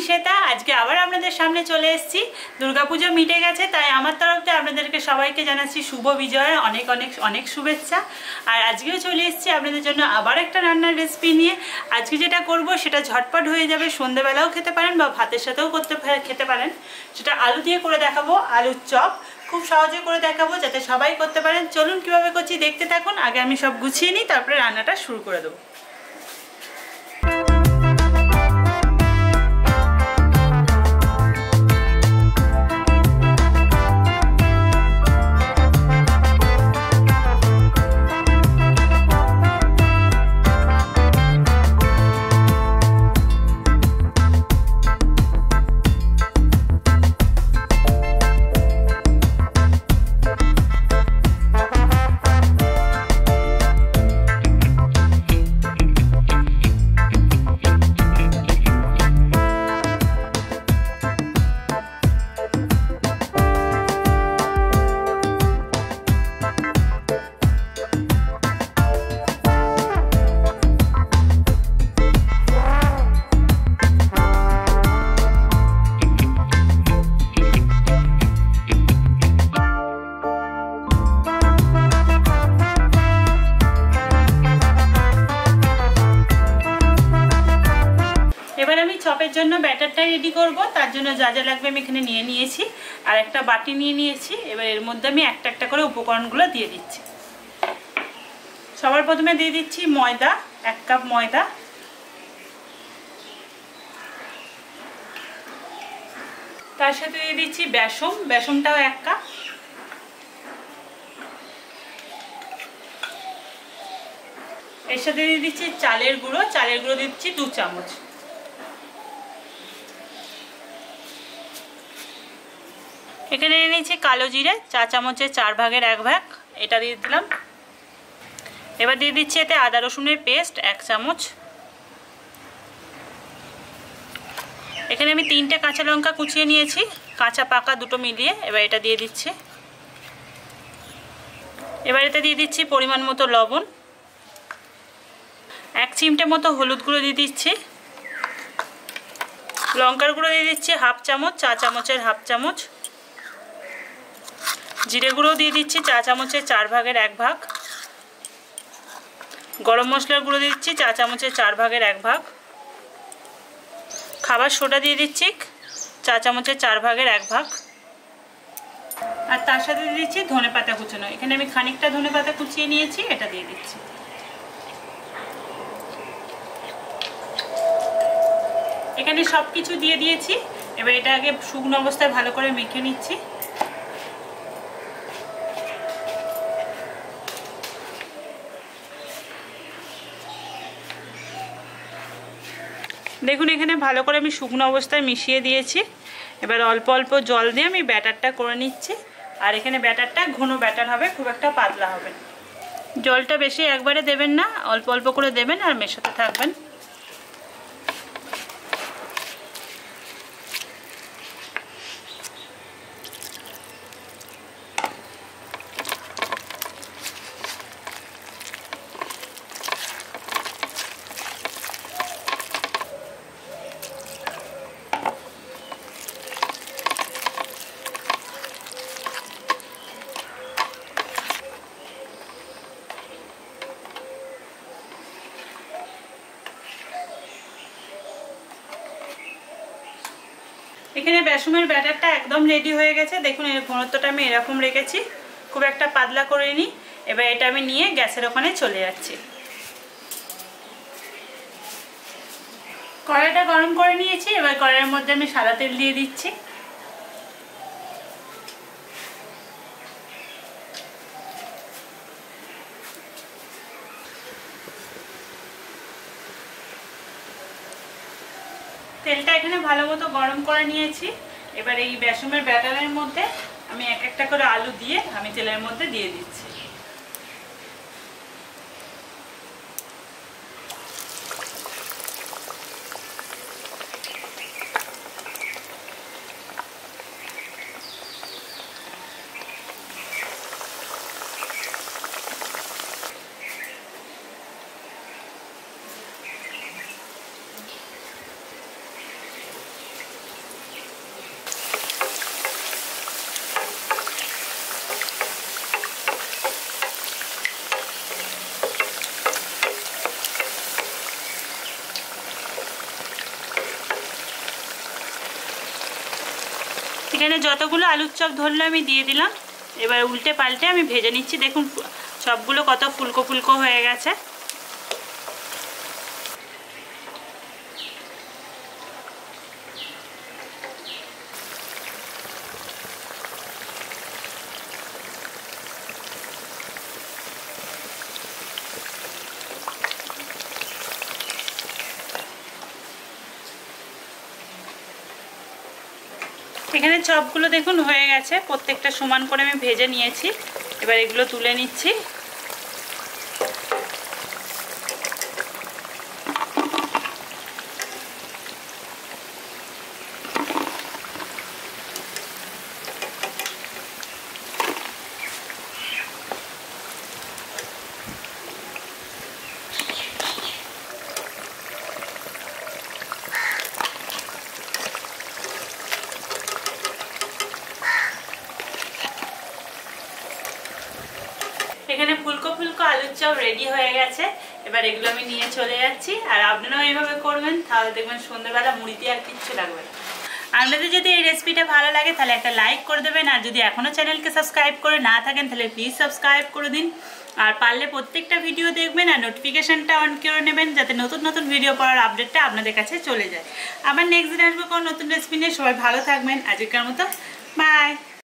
শ্বেতা। আজকে আবার আপনাদের সামনে চলে এসেছি। দুর্গাপুজো মিটে গেছে, তাই আমার তরফ থেকে আপনাদেরকে সবাইকে জানাচ্ছি শুভ বিজয়ের অনেক অনেক অনেক শুভেচ্ছা। আর আজকেও চলে এসেছি আপনাদের জন্য আবার একটা রান্নার রেসিপি নিয়ে। আজকে যেটা করব সেটা ঝটপট হয়ে যাবে, সন্ধ্যেবেলাও খেতে পারেন বা ভাতের সাথেও খেতে পারেন। সেটা আলু দিয়ে করে দেখাবো, আলুর চপ। খুব সহজে করে দেখাবো যাতে সবাই করতে পারেন। চলুন কিভাবে করছি দেখতে থাকুন। আগে আমি সব গুছিয়ে নিই, তারপরে রান্নাটা শুরু করে দেবো। চপের জন্য ব্যাটারটা রেডি করব। তার জন্য যা যা লাগবে আমি এখানে নিয়ে নিয়েছি, আর একটা বাটি নিয়ে নিয়েছি। এবার এর মধ্যে আমি একটা একটা করে উপকরণগুলো দিয়ে দিচ্ছি। সবার প্রথমে দিয়ে দিচ্ছি ময়দা, 1 কাপ ময়দা। তার সাথে দিয়ে দিচ্ছি বেসন, বেসনটাও 1 কাপ। এর সাথে দিয়ে দিচ্ছি চালের গুঁড়ো, চালের গুঁড়ো দিচ্ছি 2 চামচ। এখানে নিয়ে নিয়েছি কালো জিরে, 4 চামচের 4 ভাগের 1 ভাগ, এটা দিয়ে দিলাম। এবার দিয়ে দিচ্ছি এতে আদা রসুনের পেস্ট 1 চামচ। এখানে আমি 3টে কাঁচা লঙ্কা কুচিয়ে নিয়েছি, কাঁচা পাকা দুটো মিলিয়ে। এবার এটা দিয়ে দিচ্ছি। এবার এতে দিয়ে দিচ্ছি পরিমাণ মতো লবণ, 1 চিমটে মতো হলুদ গুঁড়ো দিয়ে দিচ্ছি। লঙ্কার গুঁড়ো দিয়ে দিচ্ছি 1/2 চামচ, 4 চামচের 1/2 চামচ। জিরে গুঁড়ো দিয়ে দিচ্ছি 4 চামচের 4 ভাগের 1 ভাগ। গরম মশলার গুঁড়ো দিয়ে দিচ্ছি 4 চামচের 4 ভাগের 1 ভাগ। খাবার সোডা দিয়ে দিচ্ছি 4 চামচের 4 ভাগের 1 ভাগ। আর তার সাথে দিয়ে দিচ্ছি ধনেপাতা কুচানো। এখানে আমি খানিকটা ধনেপাতা কুচিয়ে নিয়েছি, এটা দিয়ে দিচ্ছি। এখানে সব কিছু দিয়ে দিয়েছি। এবার এটা আগে শুকনো অবস্থায় ভালো করে মেখে নিচ্ছি। দেখুন এখানে ভালো করে আমি শুকনো অবস্থায় মিশিয়ে দিয়েছি। এবার অল্প অল্প জল দিয়ে আমি ব্যাটারটা করে নিচ্ছি। আর এখানে ব্যাটারটা ঘন ব্যাটার হবে, খুব একটা পাতলা হবে। জলটা বেশি একবারে দেবেন না, অল্প অল্প করে দেবেন আর মেশাতে থাকবেন। এখানে বেসনের ব্যাটারটা একদম রেডি হয়ে গেছে। দেখুন এর ঘনত্বটা আমি এরকম রেখেছি, খুব একটা পাতলা করে নিই। এবার এটা আমি নিয়ে গ্যাসের ওখানে চলে যাচ্ছি। কড়াইটা গরম করে নিয়েছি। এবার কড়াইয়ের মধ্যে আমি সাদা তেল দিয়ে দিচ্ছি। তেলটা এখানে ভালো মতো গরম করে নিয়েছি। এবার এই বেসনের ব্যাটারের মধ্যে আমি এক একটা করে আলু দিয়ে আমি তেলের মধ্যে দিয়ে দিচ্ছি। এখানে যতগুলো আলুর চপ ধরলো আমি দিয়ে দিলাম। এবার উল্টে পাল্টে আমি ভেজে নিচ্ছি। দেখুন চপগুলো কত ফুলকো ফুলকো হয়ে গেছে। এখানে চপগুলো দেখুন হয়ে গেছে, প্রত্যেকটা সমান করে আমি ভেজে নিয়েছি। এবার এগুলো তুলে নিচ্ছি। এখানে ফুলকো ফুলকো আলুর চপ রেডি হয়ে গেছে। এবার এগুলো আমি নিয়ে চলে যাচ্ছি। আর আপনারাও এইভাবে করবেন, তাহলে দেখবেন সন্ধ্যেবেলা মুড়ি দিয়ে আর কিচ্ছু লাগবে না। আপনাদের যদি এই রেসিপিটা ভালো লাগে তাহলে একটা লাইক করে দেবেন। আর যদি এখনও চ্যানেলকে সাবস্ক্রাইব করে না থাকেন তাহলে প্লিজ সাবস্ক্রাইব করে দিন। আর পারলে প্রত্যেকটা ভিডিও দেখবেন আর নোটিফিকেশানটা অন করে নেবেন, যাতে নতুন নতুন ভিডিও পড়ার আপডেটটা আপনাদের কাছে চলে যায়। আবার নেক্সট দিন আসবো কোনো নতুন রেসিপি নিয়ে। সবাই ভালো থাকবেন। আজকের মতো বাই।